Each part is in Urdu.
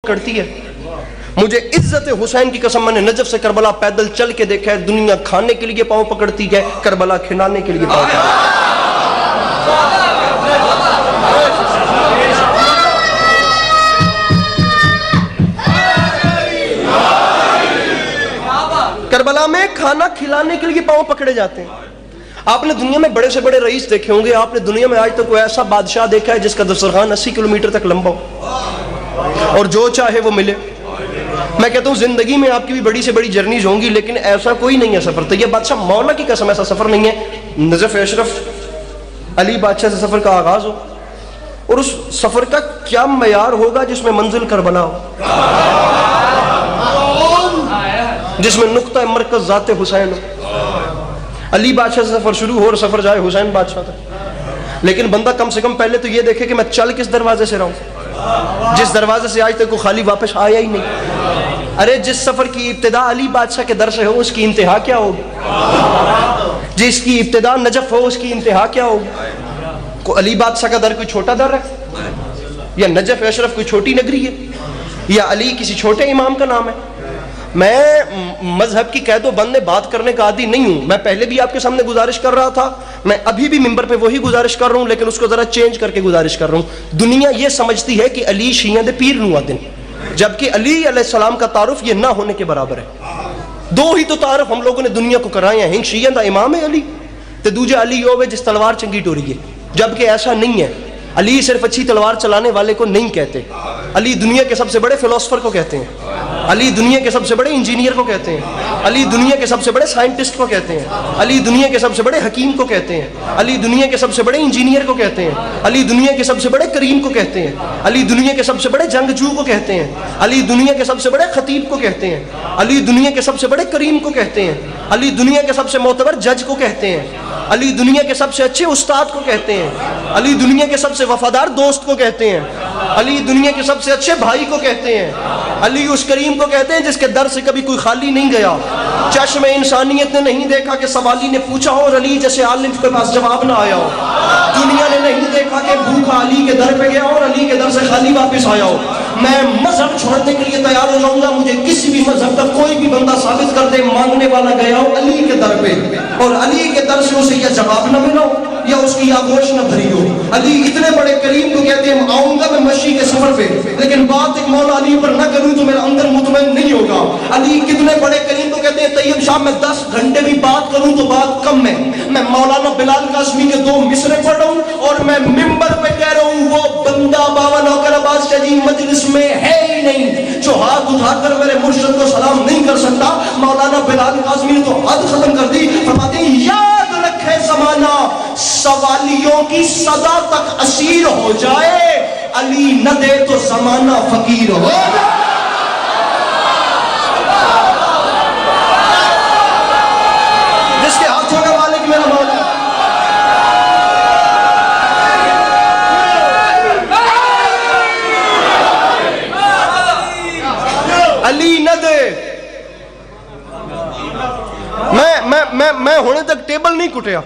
کرتی ہے. مجھے عزت حسین کی قسم، میں نے نجف سے کربلا پیدل چل کے دیکھا ہے. دنیا کھانے کے لیے پاؤں پکڑتی ہے، کربلا کھلانے کے لیے پاؤں پکڑتی ہے. کربلا میں کھانا کھلانے کے لیے پاؤں پکڑے جاتے ہیں. آپ نے دنیا میں بڑے سے بڑے رئیس دیکھے ہوں گے. آپ نے دنیا میں آج تک کوئی ایسا بادشاہ دیکھا ہے جس کا دسترخوان 80 کلومیٹر تک لمبا ہو اور جو چاہے وہ ملے؟ میں کہتا ہوں زندگی میں آپ کی بھی بڑی سے بڑی جرنیز ہوں گی، لیکن ایسا کوئی نہیں ہے سفر. تو یہ بادشاہ مولا کی قسم ایسا سفر نہیں ہے. نجف اشرف علی بادشاہ سے سفر کا آغاز ہو، اور اس سفر کا کیا معیار ہوگا جس میں منزل کربلا ہو، جس میں نقطہ مرکز ذات حسین ہو. علی بادشاہ سے سفر شروع ہو اور سفر جائے حسین بادشاہ تک. لیکن بندہ کم سے کم پہلے تو یہ دیکھے کہ میں چل کس دروازے سے رہا ہوں، جس دروازے سے آج تک کوئی خالی واپس آیا ہی نہیں. ارے جس سفر کی ابتدا علی بادشاہ کے در سے ہو، اس کی انتہا کیا ہوگی؟ جس کی ابتدا نجف ہو، اس کی انتہا کیا ہوگی؟ علی بادشاہ کا در کوئی چھوٹا در ہے، یا نجف اشرف کوئی چھوٹی نگری ہے، یا علی کسی چھوٹے امام کا نام ہے؟ میں مذہب کی قید و بند میں بات کرنے کا عادی نہیں ہوں. میں پہلے بھی آپ کے سامنے گزارش کر رہا تھا، میں ابھی بھی ممبر پہ وہی گزارش کر رہا ہوں، لیکن اس کو ذرا چینج کر کے گزارش کر رہا ہوں. دنیا یہ سمجھتی ہے کہ علی شیعہ دے پیر نو آدن، جبکہ علی علیہ السلام کا تعارف یہ نہ ہونے کے برابر ہے. دو ہی تو تعارف ہم لوگوں نے دنیا کو کرائے ہیں. شیعہ دا امام ہے علی، تے دوجہ علی ہوئے جس تلوار چنگی ٹوری ہے، جبکہ ایسا نہیں ہے. علی صرف اچھی تلوار چلانے والے کو نہیں کہتے. علی دنیا کے سب سے بڑے فلسفر کو کہتے ہیں. علی دنیا کے سب سے بڑے انجینئر کو کہتے ہیں. علی دنیا کے سب سے بڑے سائنٹسٹ کو کہتے ہیں. علی دنیا کے سب سے بڑے حکیم کو کہتے ہیں. علی دنیا کے سب سے بڑے انجینئر کو کہتے ہیں. علی دنیا کے سب سے بڑے کریم کو کہتے ہیں. علی دنیا کے سب سے بڑے جنگجو کو کہتے ہیں. علی دنیا کے سب سے بڑے خطیب کو کہتے ہیں. علی دنیا کے سب سے بڑے کریم کو کہتے ہیں. علی دنیا کے سب سے معتبر جج کو کہتے ہیں. علی دنیا کے سب سے اچھے استاد کو کہتے ہیں. علی دنیا کے سب سے وفادار دوست کو کہتے ہیں. علی دنیا کے سب سے اچھے بھائی کو کہتے ہیں. علی اس کریم کو کہتے ہیں جس کے در سے کبھی کوئی خالی نہیں گیا. چشم انسانیت نے نہیں دیکھا کہ سوالی نے پوچھا ہو اور علی جیسے عالم کے پاس جواب نہ آیا ہو. دنیا نے نہیں دیکھا کہ بھوکا علی کے در پہ گیا اور علی کے در سے خالی واپس آیا ہو. میں مذہب چھوڑنے کے لیے تیار ہو جاؤں گا، مجھے کسی بھی مذہب کا کوئی بھی بندہ ثابت کر دے مانگنے والا گیا ہو علی کے در پہ اور علی کے در سے اسے یا جواب نہ ملا ہو یا اس کی آگوش نہ بھری ہو. علی اتنے بڑے کریم کو کہتے ہیں آؤں گا میں مشی کے سفر پہ، لیکن بات ایک مولا علی پر نہ کروں تو میرا اندر مطمئن نہیں ہوگا. علی کتنے بڑے کریم کو کہتے ہیں طیب شاہ میں 10 گھنٹے بھی بات کروں تو بات کم ہے. میں مولانا بلال قاسمی کے 2 مصرے پڑھ رہا ہوں اور میں ممبر پہ کہہ رہا ہوں وہ بندہ بابا نوکر عباس شاہ مجلس میں ہے ہی نہیں جو ہاتھ اٹھا کر میرے مرشد کو سلام نہیں کر سکتا. مولانا بلال قاسمی نے تو حد ختم کر دی. فرماتے ہیں یاد رکھے زمانہ سوالیوں کی صدا تک اسیر ہو جائے، علی نہ دے تو زمانہ فقیر ہو جائے. جس کے ہاتھوں کا مالک میرا مولا. علی نہ دے. میں ہونے تک ٹیبل نہیں کٹیا،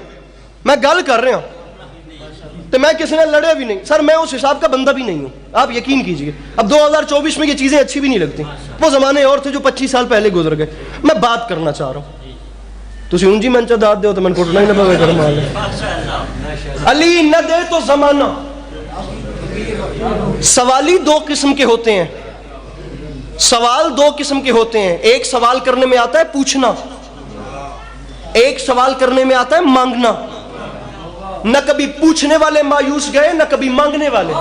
میں گل کر رہا ہوں تو میں کسی نے لڑے بھی نہیں. سر میں اس حساب کا بندہ بھی نہیں ہوں، آپ یقین کیجئے. اب 2024 میں یہ چیزیں اچھی بھی نہیں لگتی. وہ زمانے اور تھے جو 25 سال پہلے گزر گئے. میں بات کرنا چاہ رہا ہوں. تو سن جی من چاہ دے ہو تو من کٹنا ہی نہ پڑے کرم آلے. علی نہ دے تو زمانہ. سوالی 2 قسم کے ہوتے ہیں. سوال 2 قسم کے ہوتے ہیں. ایک سوال کرنے میں آتا ہے پوچھنا، ایک سوال کرنے میں آتا ہے مانگنا. نہ کبھی پوچھنے والے مایوس گئے نہ کبھی مانگنے والے.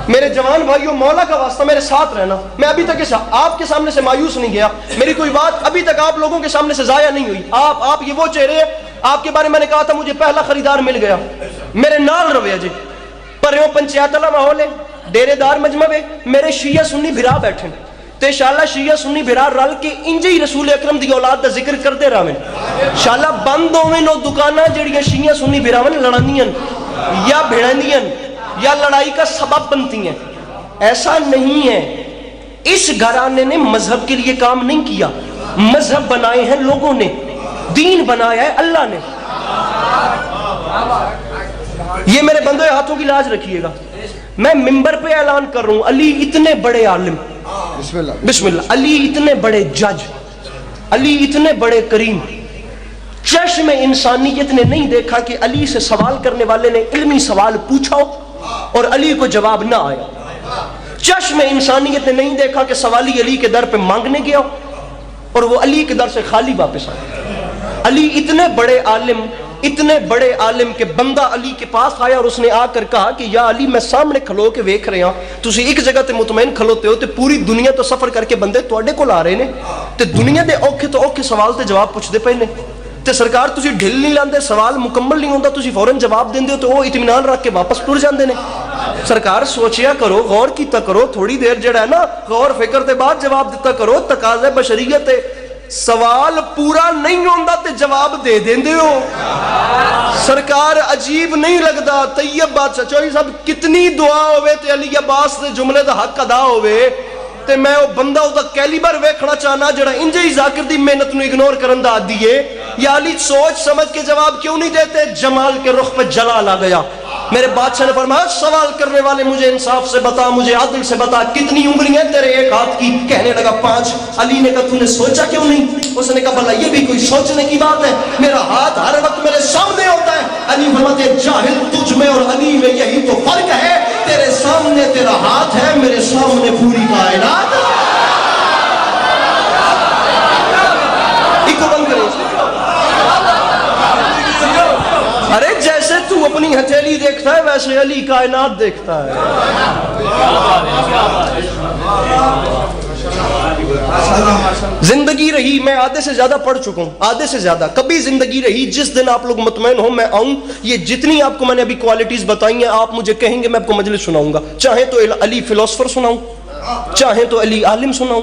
میرے جوان بھائیوں مولا کا واسطہ میرے ساتھ رہنا. میں ابھی تک آپ کے سامنے سے مایوس نہیں گیا. میری کوئی بات ابھی تک آپ لوگوں کے سامنے سے ضائع نہیں ہوئی. آپ یہ وہ چہرے، آپ کے بارے میں نے کہا تھا مجھے پہلا خریدار مل گیا. میرے نال رویا جی پریوں پنچایت والا ماحول ہے، ڈیرے دار مجمع ہے، میرے شیعہ سنی بھرا بیٹھے تے انشاءاللہ شیعہ سنی بھرا رل کے انج ہی رسول اکرم دی اولاد دا ذکر کردے رہن. انشاءاللہ بند ہوویں نو دکاناں جڑیاں شیعہ سنی بھراواں لڑاندیاں یا بھڑاندیاں یا لڑائی کا سبب بنتی ہیں. ایسا نہیں ہے. اس گھرانے نے مذہب کے لیے کام نہیں کیا، مذہب بنائے ہیں لوگوں نے، دین بنایا ہے اللہ نے. یہ میرے بندے ہاتھوں کی لاج رکھیے گا. میں ممبر پہ اعلان کر رہا ہوں، علی اتنے بڑے عالم، بسم اللہ، علی اتنے بڑے جج، علی اتنے بڑے کریم، چشم انسانیت نے نہیں دیکھا کہ علی سے سوال کرنے والے نے علمی سوال پوچھا اور علی کو جواب نہ آیا۔ چشم انسانیت نے نہیں دیکھا کہ سوالی علی کے در پہ مانگنے گیا اور وہ علی کے در سے خالی واپس آیا۔ علی اتنے بڑے عالم کہ بندہ علی کے پاس آیا اور اس نے آ کر کہا کہ یا علی میں سامنے کھلو کے ویکھ رہے ہیں، تسی ایک جگہ تے مطمئن کھلوتے ہو تے پوری دنیا تو سفر کر کے بندے تواڈے کول آ رہے نے تے دنیا دے اوکھے تو اوکھے سوال تے جواب پوچھدے پئے نے تے سرکار تسی ڈھل نہیں لاندے، سوال مکمل نہیں ہوندا تسی فوراً جواب دیندے ہو تو وہ اطمینان رکھ کے واپس ٹر جاندے نے۔ سرکار سوچیا کرو، غور کیتا کرو، تھوڑی دیر جڑا ہے نا غور فکر تے بعد جواب دیتا کرو، تقاضے بشریت ہے، سوال پورا نہیں ہوندا تے جواب دے دیندے ہو۔ سرکار عجیب نہیں لگدا طیب بادشاہ چوہی صاحب کتنی دعا ہوئے تے علی عباس دے جملے دا حق ادا ہوئے تے میں وہ بندہ دا کیلیبر ویکھنا چاہنا جڑا انجے ہی ذاکر دی محنت نو اگنور کرن دا عادی ہے۔ یا علی سوچ سمجھ کے جواب کیوں نہیں دیتے؟ جمال کے رخ پہ جلال آ گیا۔ میرے بادشاہ نے فرمایا سوال کرنے والے مجھے انصاف سے بتا، مجھے عدل سے بتا، کتنی انگلیاں تیرے ایک ہاتھ کی؟ کہنے لگا 5۔ علی نے کہا تو نے سوچا کیوں نہیں؟ اس نے کہا بھلا یہ بھی کوئی سوچنے کی بات ہے، میرا ہاتھ ہر وقت میرے سامنے ہوتا ہے۔ علی فرماتے ہیں جاہل تجھ میں اور علی میں یہی تو فرق ہے، تیرے سامنے تیرا ہاتھ ہے، میرے سامنے پوری کائنات۔ ایک بند کریں، ارے جیسے تو اپنی ہتھیلی دیکھتا ہے ویسے علی کائنات دیکھتا ہے۔ زندگی رہی، میں آدھے سے زیادہ پڑھ چکا ہوں، آدھے سے زیادہ، کبھی زندگی رہی جس دن آپ لوگ مطمئن ہو میں آؤں، یہ جتنی آپ کو میں نے ابھی کوالٹیز بتائی ہیں آپ مجھے کہیں گے میں آپ کو مجلس سناؤں گا، چاہے تو علی فلسفر سناؤں، چاہے تو علی عالم سناؤں،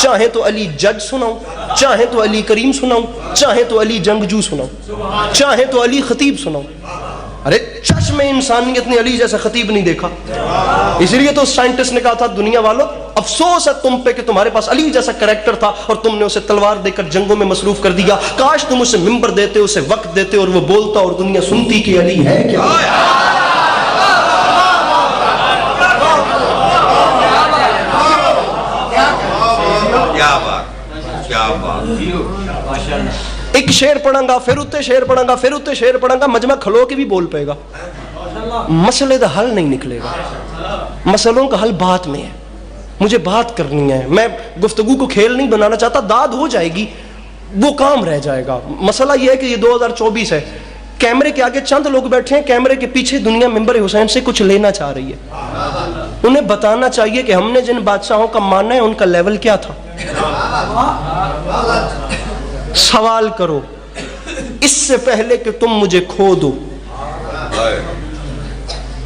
چاہے تو علی جج سناؤں، چاہے تو علی کریم سناؤں، چاہے تو علی جنگجو سناؤں، چاہے تو علی خطیب سناؤں۔ ارے چشم انسانیت نے علی جیسا خطیب نہیں دیکھا، اس لیے تو سائنٹسٹ نے کہا تھا دنیا والوں افسوس ہے تم پہ کہ تمہارے پاس علی جیسا کریکٹر تھا اور تم نے اسے تلوار دے کر جنگوں میں مصروف کر دیا، کاش تم اسے ممبر دیتے، اسے وقت دیتے اور وہ بولتا اور دنیا سنتی کہ علی ہے کیا۔ ایک شعر پڑھاں گا پھر اتے شعر پڑھاں گا پھر اتے شعر پڑھاں گا، مجمع کھلو کے بھی بول پائے گا، مسئلے دا حل نہیں نکلے گا، مسئلوں کا حل بات میں ہے، مجھے بات کرنی ہے، میں گفتگو کو کھیل نہیں بنانا چاہتا، داد ہو جائے گی وہ کام رہ جائے گا۔ مسئلہ یہ ہے کہ یہ 2024 ہے، کیمرے کے آگے چند لوگ بیٹھے ہیں، کیمرے کے پیچھے دنیا ممبر حسین سے کچھ لینا چاہ رہی ہے، انہیں بتانا چاہیے کہ ہم نے جن بادشاہوں کا ماننا ہے ان کا لیول کیا تھا۔ سوال کرو اس سے پہلے کہ تم مجھے کھو دو،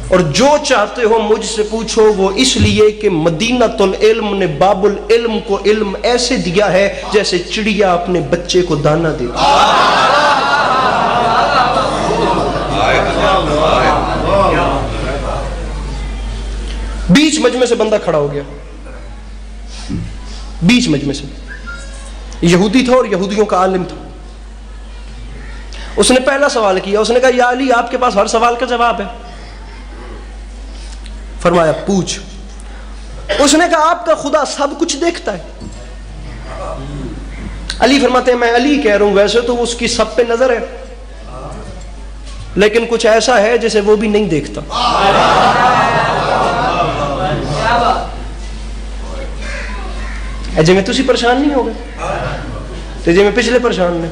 اور جو چاہتے ہو مجھ سے پوچھو، وہ اس لیے کہ مدینۃ العلم نے باب العلم کو علم ایسے دیا ہے جیسے چڑیا اپنے بچے کو دانہ دیتی۔ بیچ مجمع سے بندہ کھڑا ہو گیا، بیچ مجمع سے، یہودی تھا اور یہودیوں کا عالم تھا۔ اس نے پہلا سوال کیا، اس نے کہا یا علی آپ کے پاس ہر سوال کا جواب ہے؟ فرمایا پوچھ۔ اس نے کہا آپ کا خدا سب کچھ دیکھتا ہے؟ علی فرماتے ہیں میں علی کہہ رہا ہوں ویسے تو اس کی سب پہ نظر ہے لیکن کچھ ایسا ہے جسے وہ بھی نہیں دیکھتا۔ جی میں تسی پریشان نہیں ہو گئے تو جی میں پچھلے پریشان نے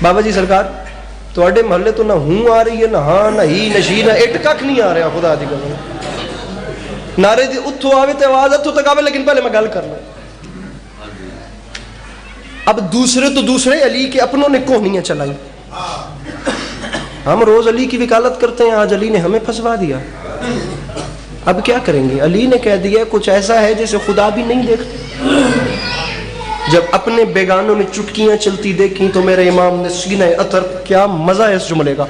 بابا جی سرکار تواڈے محلے تو نہ ہوں آ رہی ہے نہ ہاں نہ ہی نہ شی نہ اٹ کھ نہیں آ رہا، خدا دی گل نعرے دی اتھو آوے تے آواز اتھو تک آوے، لیکن پہلے میں گل کر لوں۔ اب دوسرے تو دوسرے علی کے اپنوں نے کوہنیاں چلائی، ہم روز علی کی وکالت کرتے ہیں، آج علی نے ہمیں پھنسوا دیا، اب کیا کریں گے؟ علی نے کہہ دیا کچھ ایسا ہے جیسے خدا بھی نہیں دیکھتے۔ جب اپنے بیگانوں میں چٹکیاں چلتی دیکھیں تو میرے امام نے سینہ عطر، کیا مزہ ہے اس جملے کا،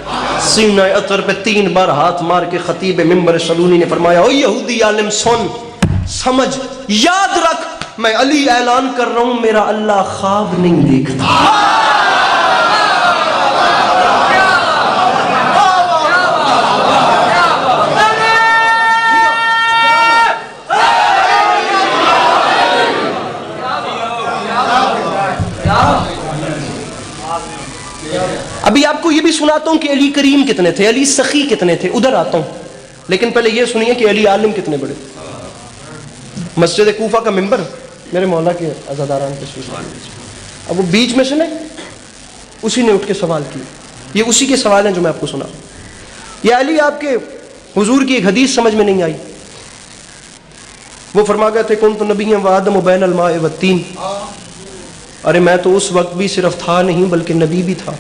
سینہ عطر پہ 3 بار ہاتھ مار کے خطیب ممبر سلونی نے فرمایا او یہودی عالم سن، سمجھ، یاد رکھ، میں علی اعلان کر رہا ہوں میرا اللہ خواب نہیں دیکھتا۔ کہ علی کریم کتنے تھے, علی سخی کتنے تھے, ادھر آتا ہوں. لیکن پہلے یہ سنیے کہ علی عالم کتنے بڑے. مسجد کوفہ کا ممبر میرے مولا کے عزاداران کے سوچ, اب وہ بیچ میں سے نا اسی نے اٹھ کے سوال کیا. یہ اسی کے سوال ہیں جو میں آپ کو سنا. یا علی آپ کے حضور کی ایک حدیث سمجھ میں نہیں آئی. وہ فرما گئے تھے کنت نبی و آدم بین الماء والتین. ارے میں تو اس وقت بھی صرف تھا نہیں بلکہ نبی بھی تھا.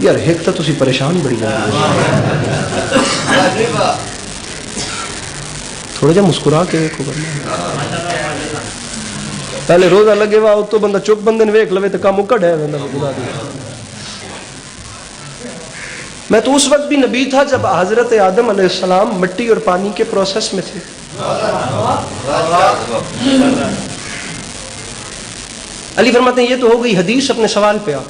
یار ایک تو تسی پریشان بڑی جاتی تھوڑا جا مسکرا کے پہلے روزہ لگے وا تو بندہ چپ بندے نے ویکھ لوے تو کام اکڑ ہے. میں تو اس وقت بھی نبی تھا جب حضرت آدم علیہ السلام مٹی اور پانی کے پروسیس میں تھے. علی فرماتے ہیں یہ تو ہو گئی حدیث, اپنے سوال پہ آپ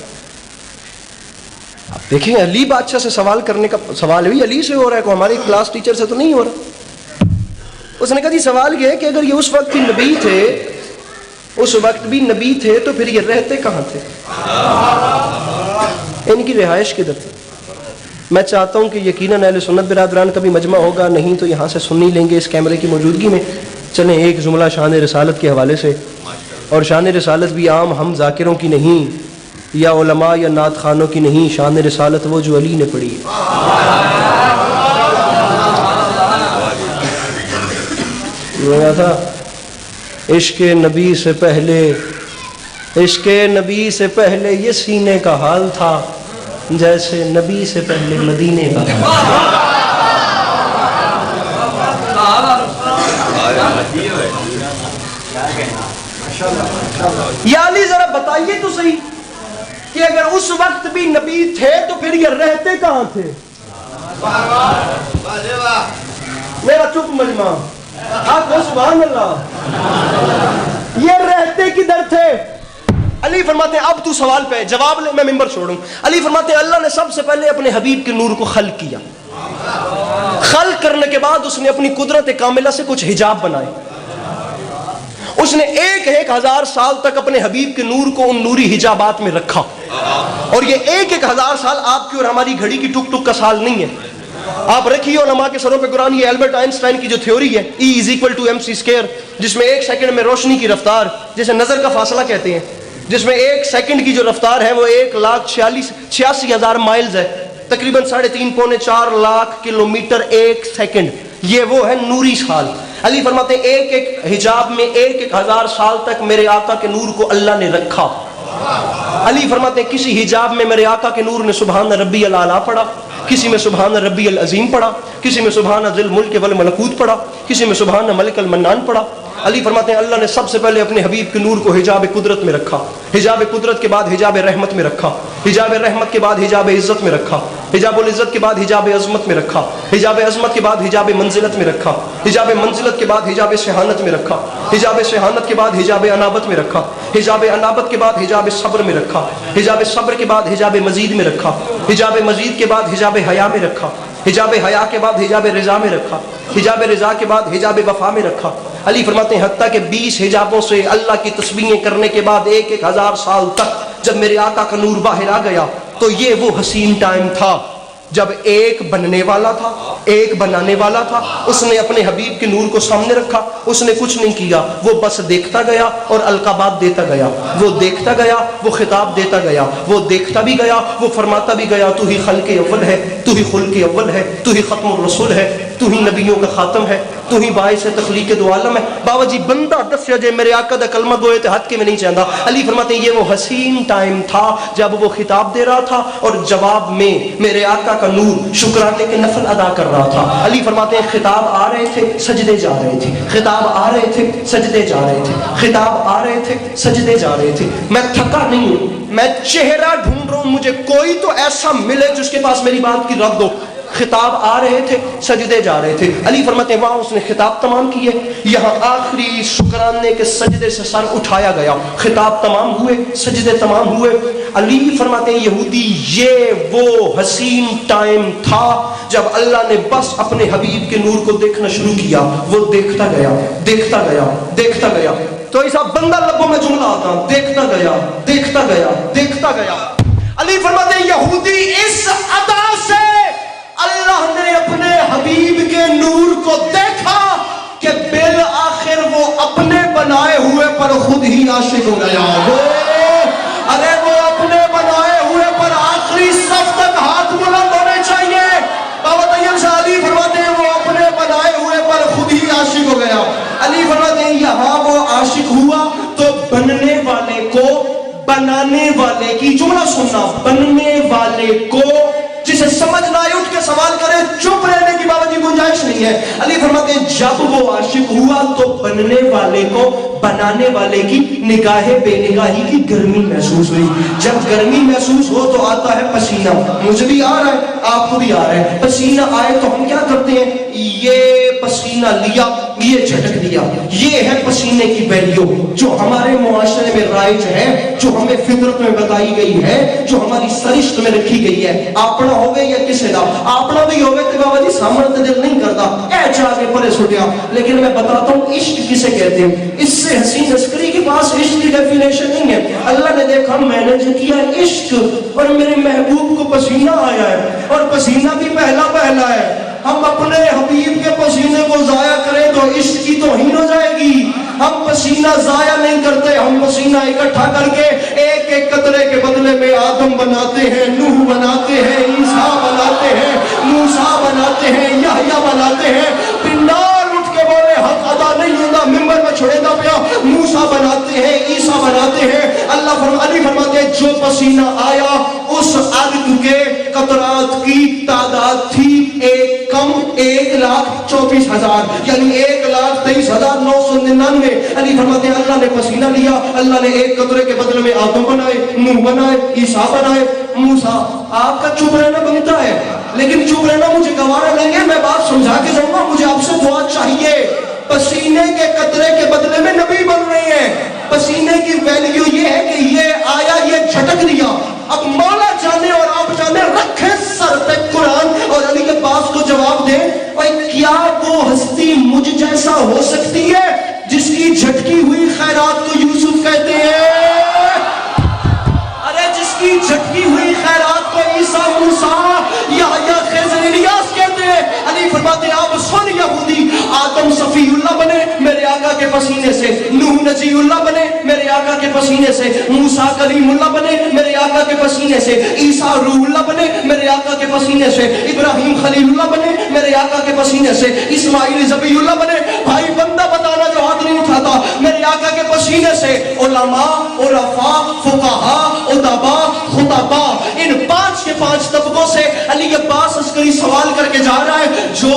دیکھیں علی بادشاہ سے سوال کرنے کا سوال بھی علی سے ہو رہا ہے, کو ہماری کلاس ٹیچر سے تو نہیں ہو رہا. اس نے کہا جی سوال یہ ہے کہ اگر یہ اس وقت بھی نبی تھے, اس وقت بھی نبی تھے تو پھر یہ رہتے کہاں تھے, ان کی رہائش کدھر تھی. میں چاہتا ہوں کہ یقیناً اہل سنت برادران کا بھی مجمع ہوگا, نہیں تو یہاں سے سن ہی لیں گے اس کیمرے کی موجودگی میں. چلیں ایک جملہ شان رسالت کے حوالے سے, اور شان رسالت بھی عام ہم ذاکروں کی نہیں یا علماء یا نعت خانوں کی نہیں, شان رسالت وہ جو علی نے پڑھی ہے. تھا عشق نبی سے پہلے, عشق نبی سے پہلے یہ سینے کا حال تھا جیسے نبی سے پہلے مدینے کا. یا علی ذرا بتائیے تو صحیح کہ اگر اس وقت بھی نبی تھے تو پھر یہ رہتے کہاں تھے. میرا چپ مجمع آپ سبحان اللہ, یہ رہتے کدھر تھے. علی فرماتے ہیں اب تو سوال پہ جواب لے, میں ممبر چھوڑوں. علی فرماتے ہیں اللہ نے سب سے پہلے اپنے حبیب کے نور کو خلق کیا. خلق کرنے کے بعد اس نے اپنی قدرت کاملہ سے کچھ حجاب بنائے. اس نے 1000 سال تک اپنے حبیب کے نور کو ان نوری حجابات میں رکھا. اور یہ 1000 سال آپ کی اور ہماری گھڑی کی ٹک ٹک کا سال نہیں ہے. آپ رکھیے علماء کے سروں پہ قرآن, یہ البرٹ آئنسٹائن کی جو تھیوری ہے E=mc², جس میں 1 سیکنڈ میں روشنی کی رفتار, جسے نظر کا فاصلہ کہتے ہیں, جس میں 1 سیکنڈ کی جو رفتار ہے وہ 1,86,000 مائلز ہے, تقریباً 3.5-4 لاکھ کلومیٹر 1 سیکنڈ. یہ وہ ہے نوری سال. علی فرماتے ہیں ایک حجاب میں 1000 سال تک میرے آقا کے نور کو اللہ نے رکھا. علی فرماتے ہیں کسی حجاب میں میرے آقا کے نور نے سبحان ربی الاعلیٰ پڑھا, کسی میں سبحان ربی العظیم پڑھا, کسی میں سبحان ذی الملک والملکوت پڑھا, کسی میں سبحان ملک المنان پڑھا. علی فرماتے ہیں اللہ نے سب سے پہلے اپنے حبیب کے نور کو حجاب قدرت میں رکھا, حجاب قدرت کے بعد حجاب رحمت میں رکھا, حجاب رحمت کے بعد حجاب عزت میں رکھا, حجاب العزت کے بعد حجاب عظمت میں رکھا, حجاب عظمت کے بعد حجاب منزلت میں رکھا, حجاب منزلت کے بعد حجاب شہانت میں رکھا, حجاب شہانت کے بعد حجاب انابت میں رکھا, حجاب انابت کے بعد حجاب صبر میں رکھا, حجاب صبر کے بعد حجاب مزید میں رکھا, حجاب مزید کے بعد حجاب حیا میں رکھا, حجاب حیا کے بعد حجاب رضا میں رکھا, حجاب رضا کے بعد حجاب وفا میں رکھا. علی فرماتے ہیں حتیٰ کہ 20 حجابوں سے اللہ کی تسبیحیں کرنے کے بعد 1000 سال تک جب میرے آقا کا نور باہر آ گیا تو یہ وہ حسین ٹائم تھا جب ایک بننے والا تھا, ایک بنانے والا تھا. اس نے اپنے حبیب کے نور کو سامنے رکھا, اس نے کچھ نہیں کیا, وہ بس دیکھتا گیا اور القابات دیتا گیا. وہ دیکھتا گیا, وہ خطاب دیتا گیا, وہ دیکھتا بھی گیا, وہ فرماتا بھی گیا تو ہی خلق اول ہے, تو ہی خلق اول ہے, تو ہی ختم الرسول ہے, تو ہی نبیوں کا خاتم ہے, تو ہی باعث تخلیق دو عالم ہے. بابا جی بندہ دسیا جے میرے آقا دا کلمہ گوئے تے ہاتھ کے میں نہیں چاہتا. علی فرماتے ہیں یہ وہ حسین ٹائم تھا جب وہ خطاب دے رہا تھا اور جواب میں میرے آقا کا نور شکرانے کے نفل ادا کر رہا تھا. علی فرماتے ہیں خطاب آ رہے تھے, سجدے جا رہے تھے, خطاب آ رہے تھے, سجدے جا رہے تھے, خطاب آ رہے تھے, سجدے جا رہے تھے. میں تھکا نہیں ہوں, میں چہرہ ڈھونڈ رہا ہوں, مجھے کوئی تو ایسا ملے جس کے پاس میری بات کی رد ہو. خطاب آ رہے تھے, سجدے جا رہے تھے. علی فرماتے ہیں وہاں اس نے خطاب تمام کیے, یہاں آخری شکرانے کے سجدے سے سر اٹھایا گیا, خطاب تمام ہوئے, سجدے تمام ہوئے. علی فرماتے ہیں یہودی یہ وہ حسین ٹائم تھا جب اللہ نے بس اپنے حبیب کے نور کو دیکھنا شروع کیا. وہ دیکھتا گیا, دیکھتا گیا, دیکھتا گیا. تو ایسا بندہ لبوں میں جملہ آتا، دیکھتا گیا دیکھتا گیا دیکھتا گیا. علی فرماتے ہیں یہودی اس ادا سے اللہ نے اپنے حبیب کے نور کو دیکھا کہ بالآخر وہ اپنے بنائے ہوئے پر خود ہی عاشق ہو گیا. ارے وہ اپنے بنائے ہوئے پر آخری صف تک ہاتھ بلند ہونے چاہیے. بابا طیب شاہ علی فرماتے ہیں وہ اپنے بنائے ہوئے پر خود ہی عاشق ہو گیا. علی فرماتے ہیں یہاں وہ عاشق ہوا تو بننے والے کو بنانے والے کی جملہ سننا، بننے والے کو جسے سمجھ نہ آئے اٹھ کے سوال کرے، چپ رہنے کی بابا جی گنجائش نہیں ہے. علی فرماتے ہیں جب وہ عاشق ہوا تو بننے والے کو بنانے والے کی نگاہ بے نگاہی کی گرمی محسوس ہوئی. جب گرمی محسوس ہو تو آتا ہے پسینہ. مجھے بھی آ رہا ہے، آپ کو بھی آ رہا ہے. پسینہ آئے تو ہم کیا کرتے ہیں؟ یہ پسینہ لیا، یہ جھٹک دیا. یہ ہے پسینے کی ویلیو جو ہمارے معاشرے میں رائج ہے، جو ہمیں فطرت میں بتائی گئی ہے، جو ہماری سرشت میں رکھی گئی ہے. اپنا ہوگے یا کسی کا اپنا بھی ہوگے تو بابا جی سامنے دل نہیں کرتا اے چاہ کے پرے سٹیا. لیکن میں بتاتا ہوں عشق کسے کہتے ہیں. اس سے حسین عسکری کے پاس عشق کی ڈیفینیشن نہیں ہے. اللہ نے دیکھا میں نے جو کیا عشق اور میرے محبوب کو پسینہ آیا ہے اور پسینہ بھی پہلا پہلا ہے. ہم اپنے حبیب کے پسینے کو ضائع کریں تو عشق کی توہین ہو جائے گی. ہم پسینہ ضائع نہیں کرتے، ہم پسینہ اکٹھا کر کے ایک ایک قطرے کے بدلے میں آدم بناتے ہیں، نوح بناتے ہیں، عیسیٰ بناتے ہیں، موسیٰ بناتے ہیں، یحییٰ بناتے ہیں. پنڈال اٹھ کے بولے حق ادا نہیں ہوتا، ممبر میں چھوڑے دا پیا. موسیٰ بناتے ہیں، عیسیٰ بناتے ہیں. علی فرماتے ہیں جو پسینہ آیا اس عرق کے قطرات کی تعداد تھی ایک کم 1,34,000 یعنی 1,23,999. علی فرماتے ہیں اللہ نے پسینہ لیا، اللہ نے ایک قطرے کے بدلے میں آدم بنائے، نوح بنائے، عیسیٰ بنائے، موسیٰ. آپ کا چپ رہنا بنتا ہے لیکن چپ رہنا مجھے گوارا لیں گے. میں بات سمجھا کے جاؤں گا، مجھے آپ سے دعا چاہیے. پسینے کے قطرے کے بدلے میں نبی بن رہے ہیں. پسینے کی ویلیو یہ ہے کہ یہ آیا، یہ جھٹک دیا. اب مولا جانے اور آپ جانے رکھے سر پہ قرآن اور علی عباس کو جواب دیں کیا وہ ہستی مجھ جیسا ہو سکتی ہے جس کی جھٹکی ہوئی خیرات کو یوسف کہتے ہیں؟ ارے جس کی جھٹکی ہوئی خیرات کو عیسیٰ، موسیٰ، یحییٰ، خضر، الیاس کہتے ہیں. علی فرماتے ہیں آپ سن یہودی، آدم صفی اللہ بنے میرے آقا کے پسینے سے، نوح نجی اللہ بنے میرے آقا کے پسینے سے، موسیٰ کلیم اللہ بنے میرے آقا کے پسینے سے، عیسیٰ روح اللہ بنے میرے آقا کے پسینے سے، ابراہیم خلیل اللہ بنے میرے آقا کے پسینے سے، اسماعیل ذبیح اللہ بنے. بھائی بندہ بتانا جو ہاتھ نہیں اٹھاتا میرے آقا کے پسینے سے. علماء، عرفاء، فقہاء، ادباء، خطباء، ان 5 کے 5 طبقوں سے علی عباس عسکری سوال کر کے جا رہا ہے. جو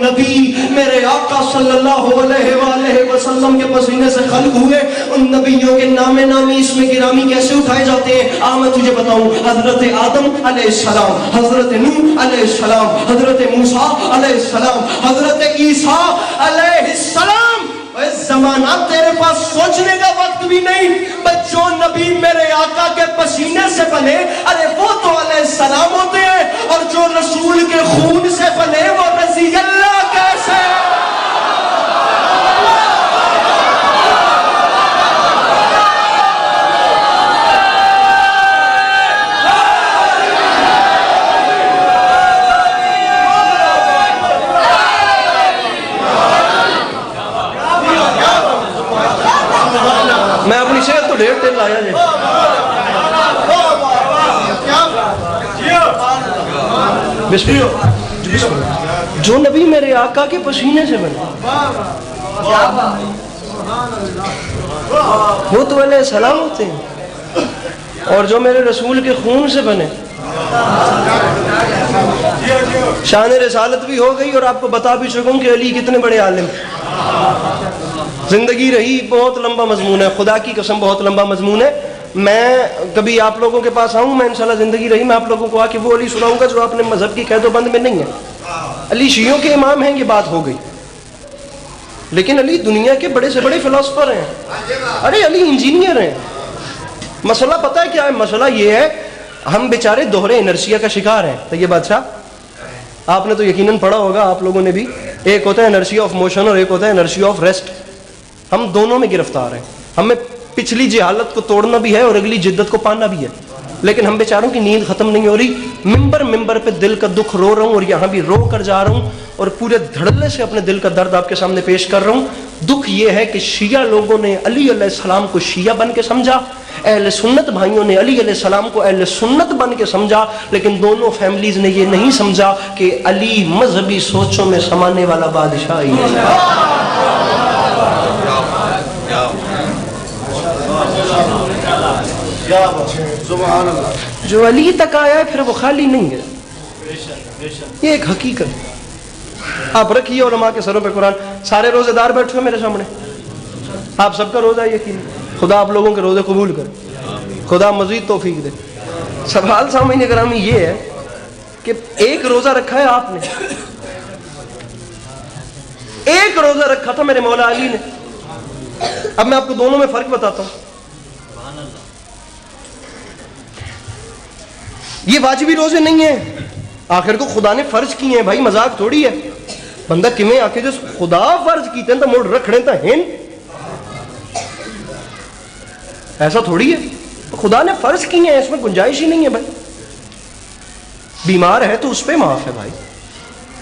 نبی میرے آقا صلی اللہ علیہ وآلہ وسلم کے پسینے سے خلق ہوئے ان نبیوں کے نام نامی اس میں گرامی کیسے اٹھائے جاتے ہیں؟ میں تجھے بتاؤں. حضرت آدم علیہ السلام، حضرت نوح علیہ السلام، حضرت موسیٰ علیہ السلام، حضرت عیسیٰ علیہ السلام. زمانہ تیرے پاس سوچنے کا وقت بھی نہیں. جو نبی میرے آقا کے پسینے سے بنے ارے وہ تو علیہ السلام ہوتے ہیں، اور جو رسول کے خون سے بنے وہ رضی اللہ کیسے؟ میں اپنی صحت تو ڈھیر تیل لایا جی. جو نبی میرے آقا کے پسینے سے بنے وہ تو علیہ السلام ہوتے ہیں، اور جو میرے رسول کے خون سے بنے. شان رسالت بھی ہو گئی اور آپ کو بتا بھی چکوں کہ علی کتنے بڑے عالم. زندگی رہی بہت لمبا مضمون ہے، خدا کی قسم بہت لمبا مضمون ہے. میں کبھی آپ لوگوں کے پاس آؤں، میں انشاءاللہ زندگی رہی میں آپ لوگوں کو آ کے وہ علی سناؤں گا جو اپنے مذہب کی قید و بند میں نہیں ہے. علی شیعوں کے امام ہیں، یہ بات ہو گئی، لیکن علی دنیا کے بڑے سے بڑے فلاسفر ہیں. ارے علی انجینئر ہیں. مسئلہ پتہ ہے کیا ہے؟ مسئلہ یہ ہے ہم بیچارے دوہرے انرشیا کا شکار ہیں. تو یہ بادشاہ آپ نے تو یقیناً پڑھا ہوگا آپ لوگوں نے بھی، ایک ہوتا ہے انرشیا آف موشن اور ایک ہوتا ہے انرشیا آف ریسٹ. ہم دونوں میں گرفتار ہیں. ہمیں پچھلی جہالت کو توڑنا بھی ہے اور اگلی جدت کو پانا بھی ہے, لیکن ہم بیچاروں کی نیند ختم نہیں ہو رہی. ممبر پہ دل کا دکھ رو رہا ہوں, اور یہاں بھی رو کر جا رہا ہوں, اور پورے دھڑلے سے اپنے دل کا درد آپ کے سامنے پیش کر رہا ہوں. دکھ یہ ہے کہ شیعہ لوگوں نے علی علیہ السلام کو شیعہ بن کے سمجھا, اہل سنت بھائیوں نے علی علیہ السلام کو اہل سنت بن کے سمجھا, لیکن دونوں فیملیز نے یہ نہیں سمجھا کہ علی مذہبی سوچوں میں سمانے والا بادشاہ ہی ہے. جو علی تک آیا ہے پھر وہ خالی نہیں ہے, یہ ایک حقیقت. آپ رکھیے علماء کے سروں پہ قرآن. سارے روزے دار بیٹھے ہیں میرے سامنے, آپ سب کا روزہ یقین, خدا آپ لوگوں کے روزے قبول کرے, خدا مزید توفیق دے. سوال سامعین گرامی یہ ہے کہ ایک روزہ رکھا ہے آپ نے, ایک روزہ رکھا تھا میرے مولا علی نے. اب میں آپ کو دونوں میں فرق بتاتا ہوں. یہ واجبی روزے نہیں ہیں, آخر کو خدا نے فرض کیے ہیں بھائی, مذاق تھوڑی ہے. بندہ کمیں آ کے جو خدا فرض کیتے ہیں تو موڑ رکھنے تا ہن, ایسا تھوڑی ہے. خدا نے فرض کیے ہیں, اس میں گنجائش ہی نہیں ہے بھائی. بیمار ہے تو اس پہ معاف ہے بھائی,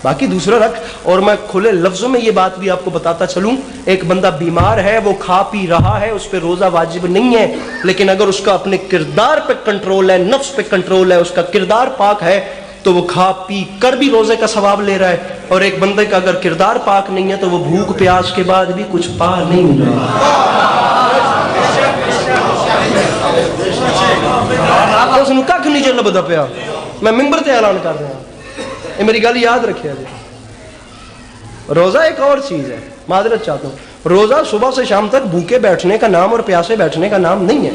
باقی دوسرا رکھ. اور میں کھلے لفظوں میں یہ بات بھی آپ کو بتاتا چلوں, ایک بندہ بیمار ہے, وہ کھا پی رہا ہے, اس پہ روزہ واجب نہیں ہے, لیکن اگر اس کا اپنے کردار پہ کنٹرول ہے, نفس پہ کنٹرول ہے, اس کا کردار پاک ہے, تو وہ کھا پی کر بھی روزے کا ثواب لے رہا ہے. اور ایک بندے کا اگر کردار پاک نہیں ہے تو وہ بھوک پیاس کے بعد بھی کچھ پا نہیں رہا. اس نے کھ نہیں چل بدا پیا, میں ممبر تے اعلان کر رہا ہوں, یہ میری گل یاد رکھے جی. روزہ ایک اور چیز ہے, معذرت چاہتا ہوں. روزہ صبح سے شام تک بھوکے بیٹھنے کا نام اور پیاسے بیٹھنے کا نام نہیں ہے.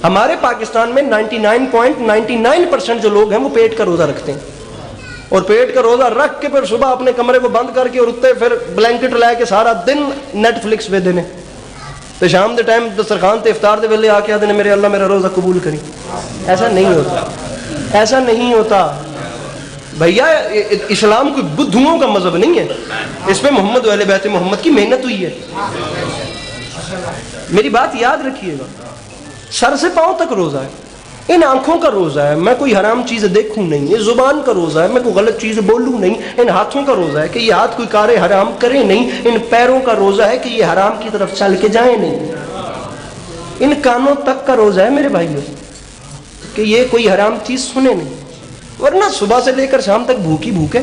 ہمارے پاکستان میں 99.99% جو لوگ ہیں وہ پیٹ کا روزہ رکھتے ہیں, اور پیٹ کا روزہ رکھ کے پھر صبح اپنے کمرے کو بند کر کے اور اتنے پھر بلینکٹ لے کے سارا دن نیٹ فلکس پہ دینے, تو شام دے ٹائم دسترخوان تے افطار دے ویلے آ کے آدھے میرے اللہ میرا روزہ قبول کری. ایسا نہیں ہوتا, ایسا نہیں ہوتا بھیا. اسلام کوئی بدھوؤں کا مذہب نہیں ہے, اس میں محمد و اہل بیت محمد کی محنت ہوئی ہے. میری بات یاد رکھیے گا, سر سے پاؤں تک روزہ ہے. ان آنکھوں کا روزہ ہے, میں کوئی حرام چیز دیکھوں نہیں. یہ زبان کا روزہ ہے, میں کوئی غلط چیز بولوں نہیں. ان ہاتھوں کا روزہ ہے کہ یہ ہاتھ کوئی کار حرام کرے نہیں. ان پیروں کا روزہ ہے کہ یہ حرام کی طرف چل کے جائیں نہیں. ان کانوں تک کا روزہ ہے میرے بھائیوں کہ یہ کوئی حرام چیز سنے نہیں, ورنہ صبح سے لے کر شام تک بھوکی بھوکے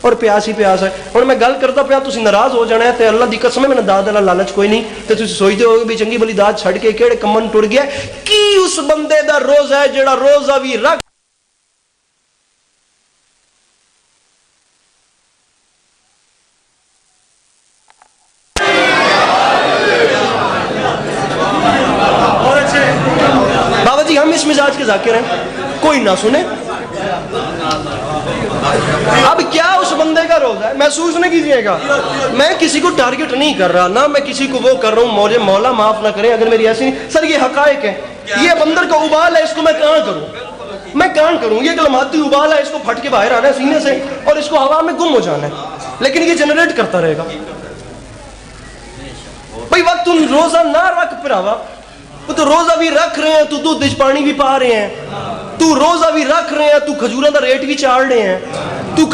اور پیاس ہی پیاس ہے. اور میں گل کرتا پیا, تسی ناراض ہو جانا ہے تے اللہ دی قسم ہے میں داد والا لالچ کوئی نہیں, تے تسی سوچدے ہو بھی چنگی بلی داد چھڑ کے کیڑے کمن ٹر گیا. کی اس بندے دا روزہ ہے جڑا روزہ بھی رکھ بابا جی ہم اس مزاج کے ذاکر ہیں, کوئی نہ سنے. اب کیا اس بندے کا روزہ ہے محسوس نہ کیجیے گا. میں کسی کو ٹارگٹ نہیں کر رہا, نہ میں کسی کو وہ کر رہا ہوں, مجھے مولا معاف نہ کریں اگر میری ایسی نہیں. سر یہ حقائق ہے, یہ بندر کا ابال ہے, اس کو میں کہاں کروں, میں کہاں کروں. یہ کلماتی ابال ہے, اس کو پھٹ کے باہر آنا ہے سینے سے اور اس کو ہوا میں گم ہو جانا ہے, لیکن یہ جنریٹ کرتا رہے گا. بھائی وقت تم روزہ نہ رکھ پراوا, وہ تو روزہ بھی رکھ رہے ہیں, تو دودھ پانی بھی پا رہے ہیں, تو روزہ بھی رکھ رہے ہیں, تو کھجوراں دا ریٹ بھی چاڑ رہے ہیں, تو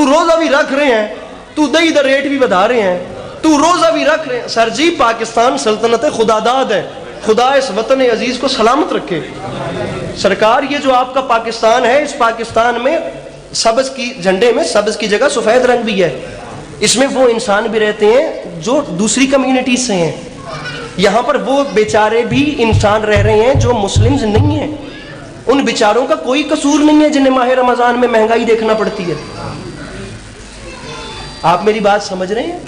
روزہ بھی رکھ رہے ہیں, تو دہی دا ریٹ بھی بتا رہے ہیں, تو روزہ بھی رکھ رہے ہیں. سر جی پاکستان سلطنت خدا داد ہے, خدا اس وطن عزیز کو سلامت رکھے. سرکار یہ جو آپ کا پاکستان ہے, اس پاکستان میں سبز کی جھنڈے میں سبز کی جگہ سفید رنگ بھی ہے. اس میں وہ انسان بھی رہتے ہیں جو دوسری کمیونٹی سے ہیں. یہاں پر وہ بیچارے بھی انسان رہ رہے ہیں جو مسلمز نہیں ہیں. ان بیچاروں کا کوئی قصور نہیں ہے جنہیں ماہ رمضان میں مہنگائی دیکھنا پڑتی ہے. آپ میری بات سمجھ رہے ہیں؟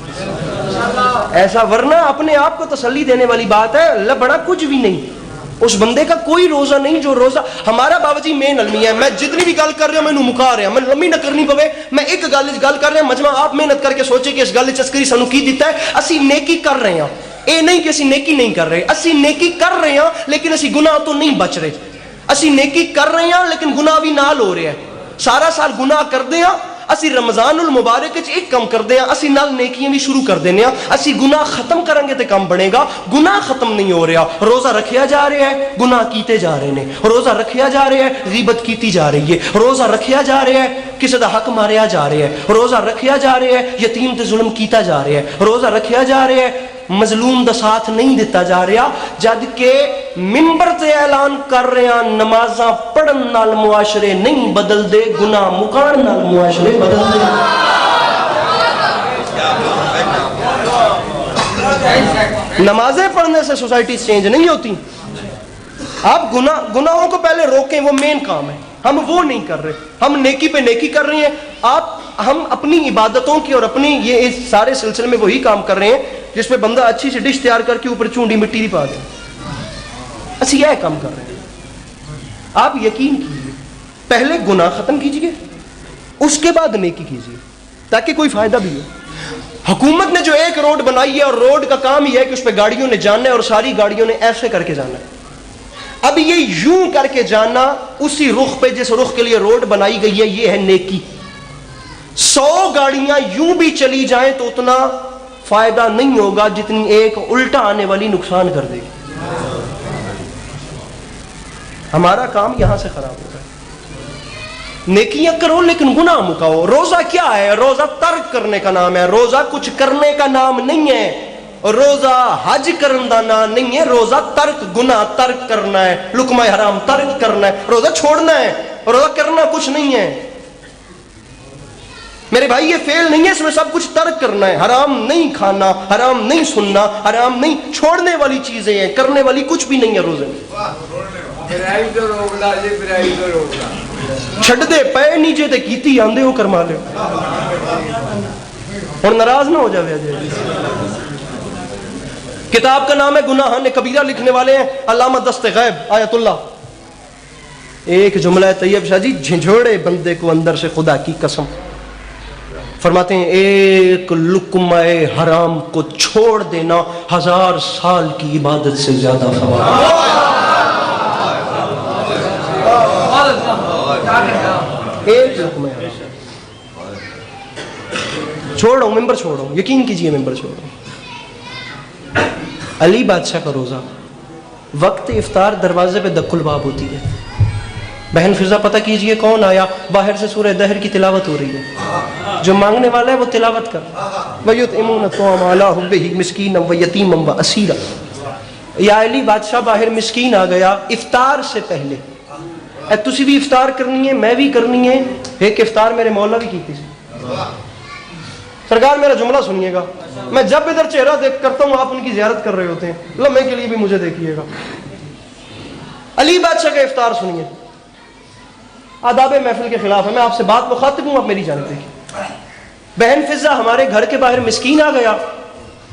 ایسا ورنہ اپنے آپ کو تسلی دینے والی بات ہے, اللہ بڑا کچھ بھی نہیں. اس بندے کا کوئی روزہ نہیں جو روزہ ہمارا بابا جی مین علمی ہے. میں جتنی بھی گل کر رہا ہوں میں مکا رہا, میں لمبی نہ کرنی پوے. میں ایک گل کر رہا مجمع آپ محنت کر کے سوچے کہ اس گل چسکری سانو کی دیتا ہے. اسی نیکی کر رہے ہیں, اے نہیں کہ اسی نیکی نہیں کر رہے, اسی نیکی کر رہے ہیں لیکن اسی گناہ تو نہیں بچ رہے. اسی نیکی کر رہے ہیں لیکن گناہ بھی نال ہو رہے ہیں. سارا سال گناہ کر دے ہیں, اسی رمضان المبارک وچ ایک کم کردے ہیں, اسی نال نیکیاں بھی شروع کر دینے ہیں. اسی گناہ ختم کریں گے تے کم بنے گا. گناہ ختم نہیں ہو رہا, روزہ رکھیا جا رہا ہے, گناہ کیتے جا رہے ہیں. روزہ رکھیا جا رہا ہے, غیبت کیتی جا رہی ہے. روزہ رکھیا جا رہا ہے, کسی دا حق ماریا جا رہا ہے. روزہ رکھیا جا رہا ہے, یتیم تے ظلم کیتا جا رہا ہے. روزہ رکھیا جا رہا ہے, مظلوم دا ساتھ نہیں دیتا جا رہا. جد کہ منبر تے اعلان کر رہے ہیں نمازاں پڑھن نال معاشرے نہیں بدل دے, گناہ مکان نال معاشرے بدل دے. نمازیں پڑھنے سے سوسائٹی چینج نہیں ہوتی. آپ گناہوں کو پہلے روکیں, وہ مین کام ہے. ہم وہ نہیں کر رہے, ہم نیکی پہ نیکی کر رہے ہیں. ہم اپنی عبادتوں کی اور اپنی یہ اس سارے سلسلے میں وہی کام کر رہے ہیں جس پہ بندہ اچھی سی ڈش تیار کر کے اوپر چونڈی مٹی دی پا دے. اسی یہ کام کر رہے ہیں. آپ یقین کیجیے, پہلے گناہ ختم کیجیے, اس کے بعد نیکی کیجیے, تاکہ کوئی فائدہ بھی ہو. حکومت نے جو ایک روڈ بنائی ہے, اور روڈ کا کام یہ ہے کہ اس پہ گاڑیوں نے جانا ہے, اور ساری گاڑیوں نے ایسے کر کے جانا ہے. اب یہ یوں کر کے جانا اسی رخ پہ جس رخ کے لیے روڈ بنائی گئی ہے, یہ ہے نیکی. 100 گاڑیاں یوں بھی چلی جائیں تو اتنا فائدہ نہیں ہوگا جتنی ایک الٹا آنے والی نقصان کر دے گی. ہمارا کام یہاں سے خراب ہوگا. نیکیاں کرو لیکن گناہ مکاؤ. روزہ کیا ہے؟ روزہ ترک کرنے کا نام ہے. روزہ کچھ کرنے کا نام نہیں ہے. روزہ حج کرن دا نام نہیں ہے. روزہ ترک, گناہ ترک کرنا ہے, لقمہ حرام ترک کرنا ہے. روزہ چھوڑنا ہے, روزہ کرنا کچھ نہیں ہے میرے بھائی. یہ فیل نہیں ہے, اس میں سب کچھ ترک کرنا ہے. حرام نہیں کھانا, حرام نہیں سننا, حرام نہیں, چھوڑنے والی چیزیں ہیں, کرنے والی کچھ بھی نہیں ہے روزے میں. چھڈ دے پے نیچے تے کیتی آندے ہو کرما لے. اور ناراض نہ ہو جاوے. کتاب کا نام ہے گناہان کبیرہ, لکھنے والے ہیں علامہ دست غیب آیت اللہ. ایک جملہ ہے طیب شاہ جی, جھنجھوڑے بندے کو اندر سے خدا کی قسم. فرماتے ہیں ایک لقمہ حرام کو چھوڑ دینا 1000 سال کی عبادت سے زیادہ ثواب. ایک لقمہ چھوڑ رہا ہوں, ممبر چھوڑ رہا ہوں, یقین کیجئے ممبر چھوڑ رہا ہوں. علی بادشاہ کا روزہ, وقت افطار دروازے پہ دق الباب ہوتی ہے. بہن فضا پتہ کیجئے کون آیا, باہر سے سورہ دہر کی تلاوت ہو رہی ہے. جو مانگنے والا ہے وہ تلاوت کر. وَيُطْعِمُونَ الطَّعَامَ عَلَىٰ حُبِّهِ مِسْكِينًا وَيَتِيمًا وَأَسِيرًا. یا علی بادشاہ باہر مسکین آ گیا افطار سے پہلے. اے تسی بھی افطار کرنی ہے, میں بھی کرنی ہے. ایک افطار میرے مولا بھی کی تھی. سرکار میرا جملہ سنیے گا, میں جب ادھر چہرہ دیکھ کرتا ہوں آپ ان کی زیارت کر رہے ہوتے ہیں, لمحے کے لیے بھی مجھے دیکھیے گا. علی بادشاہ کا افطار سنیے. آداب محفل کے خلاف ہے, میں آپ سے بات مخاطب ہوں, آپ میری جانب دیکھیں. بہن فضا ہمارے گھر کے باہر مسکین آ گیا,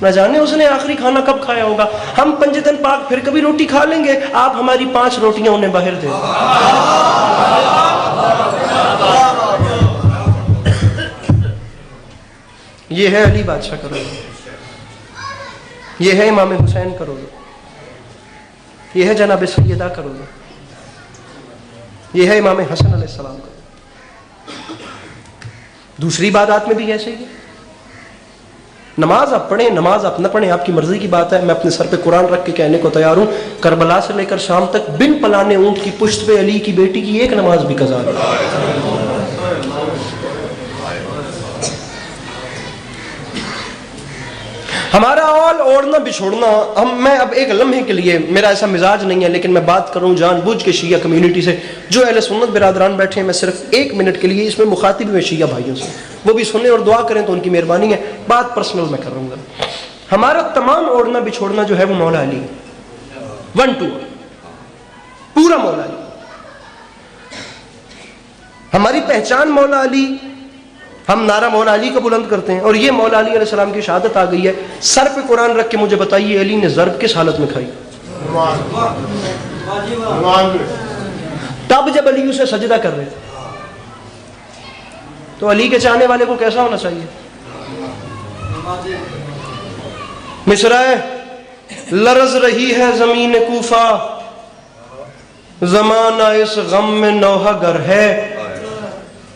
نہ جانے اس نے آخری کھانا کب کھایا ہوگا. ہم 5 دن پاک پھر کبھی روٹی کھا لیں گے, آپ ہماری 5 روٹیاں انہیں باہر دیں. یہ ہے علی بادشاہ کا روزہ, یہ ہے امام حسین کا روزہ, یہ ہے جناب سیدہ کا روزہ, یہ ہے امام حسن علیہ السلام کا. دوسری عبادات میں بھی ایسے ہی ہے. نماز آپ پڑھیں, نماز آپ نہ پڑھیں, آپ کی مرضی کی بات ہے. میں اپنے سر پہ قرآن رکھ کے کہنے کو تیار ہوں, کربلا سے لے کر شام تک بن پلانے اونٹ کی پشت پہ علی کی بیٹی کی ایک نماز بھی قضا نہیں. ہمارا اول اوڑھنا بچھوڑنا, میں اب ایک لمحے کے لیے, میرا ایسا مزاج نہیں ہے لیکن میں بات کروں جان بوجھ کے شیعہ کمیونٹی سے, جو اہل سنت برادران بیٹھے ہیں, میں صرف 1 منٹ کے لیے اس میں مخاطب ہوئے شیعہ بھائیوں سے, وہ بھی سنیں اور دعا کریں تو ان کی مہربانی ہے. بات پرسنل میں کر رہا ہوں. ہمارا تمام اوڑھنا بچھوڑنا جو ہے وہ مولا علی, 1 2 پورا مولا علی. ہماری پہچان مولا علی, ہم نعرہ مولا علی کا بلند کرتے ہیں, اور یہ مولا علی علیہ السلام کی شہادت آ گئی ہے. سر پہ قرآن رکھ کے مجھے بتائیے علی نے ضرب کس حالت میں کھائی؟ تب جب علی اسے سجدہ کر رہے تھے. تو علی کے چاہنے والے کو کیسا ہونا چاہیے؟ مصرع لرز رہی ہے زمین کوفہ, زمانہ اس غم میں نوحہ گر ہے,